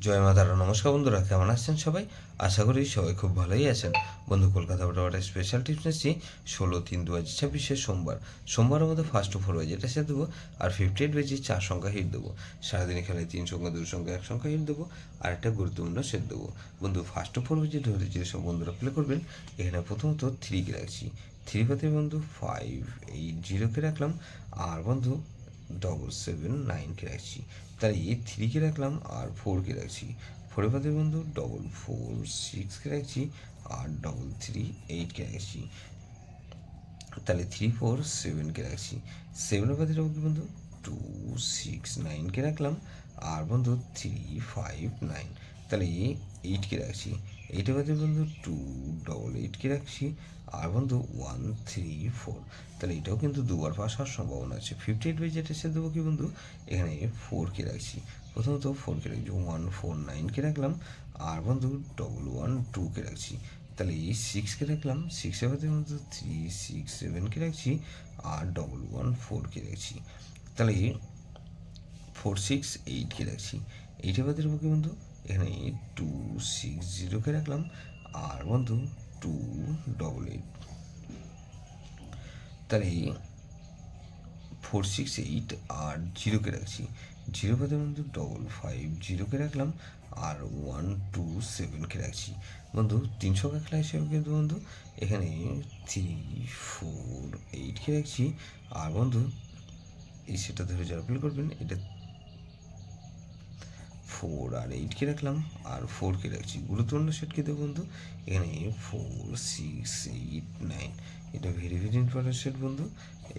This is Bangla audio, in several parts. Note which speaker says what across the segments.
Speaker 1: জয় মা তারা। নমস্কার বন্ধুরা, কেমন আছেন সবাই? আশা করি সবাই খুব ভালোই আছেন। বন্ধু, কলকাতা বটাবাটা স্পেশাল টিপস নিচ্ছি 16/3/2026 সোমবারের মধ্যে ফার্স্ট 4 বাজে এটা সেট দেবো, আর 58 বেজি 4 সংখ্যা হিট দেবো। সারাদিনে খেলায় 3 সংখ্যা 2 সংখ্যা 1 সংখ্যা হিট দেবো, আর একটা গুরুত্বপূর্ণ সেট দেবো। বন্ধু, ফার্স্ট 4 বাজে ধরে যেসব বন্ধুরা প্লে করবেন, এখানে প্রথমত 3 কে রাখছি। 3 পাতে বন্ধু 580 কে রাখলাম, আর বন্ধু 779 কে রাখছি। তাহলে 3 কে রাখলাম আর 4 কে রাখছি। 4 পাতে বন্ধু 446 কে রাখছি, আর 338 কে রাখছি। তাহলে 347 কে রাখছি। 7 পাতে রাখবো কি বন্ধু 269 কে রাখলাম, আর বন্ধু 359। তাহলে 8 কে রাখছি। 8 পাতে বন্ধু 288 কে রাখছি, আর বন্ধু 134। তাহলে এটাও কিন্তু দুবার পাস হওয়ার সম্ভাবনা আছে। 58 বাই যেটা সে দেবো কি বন্ধু, এখানে 4 কে রাখছি। প্রথমত 4 কে রাখছি, 149 কে রাখলাম, আর বন্ধু 112 কে রাখছি। তাহলে 6 কে রাখলাম। 6 পাতে বন্ধু 367 কে রাখছি, আর 114 কে রাখছি। তাহলে 468 কে রাখছি। 8 বাদে রাখবো কি বন্ধু, এখানে 260 কে রাখলাম, আর বন্ধু 288। তাহলে 468 আর 0 কে রাখছি। 0 বাদে বন্ধু 550 কে রাখলাম, আর 127 কে রাখছি। বন্ধু, 300 খেলা হিসেবে কিন্তু বন্ধু এখানে 348 কে রাখছি, আর বন্ধু এই সেটা ধরে যারা প্লে করবেন, এটা 4 আর 8 কে রাখলাম, আর 4 কে রাখছি। গুরুত্বপূর্ণ সেটকে দেবো বন্ধু, এখানে 4689। এটা ভেরি ভেরি ইম্পর্টেন্ট সেট বন্ধু,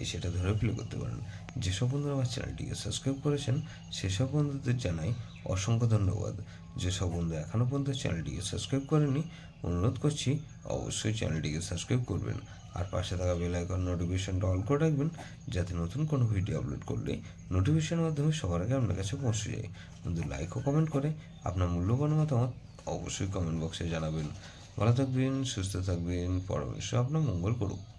Speaker 1: এই সেটা ধরে প্লে করতে পারেন। যেসব বন্ধুরা আমার চ্যানেলটিকে সাবস্ক্রাইব করেছেন, সেসব বন্ধুদের জানাই অসংখ্য ধন্যবাদ। যেসব বন্ধু এখনও পর্যন্ত চ্যানেলটিকে সাবস্ক্রাইব করেনি, অনুরোধ করছি অবশ্যই চ্যানেলটিকে সাবস্ক্রাইব করবেন, আর পাশে থাকা বেল আইকন নোটিফিকেশনটা অল করে রাখবেন, যাতে নতুন কোনো ভিডিও আপলোড করলে নোটিফিকেশনের মাধ্যমে সবার আগে আপনার কাছে পৌঁছে যায়। বন্ধু, লাইক ও কমেন্ট করে আপনার মূল্যবান মতামত অবশ্যই কমেন্ট বক্সে জানাবেন। ভালো থাকবেন, সুস্থ থাকবেন, পরমেশ্বর আপনার মঙ্গল করুক।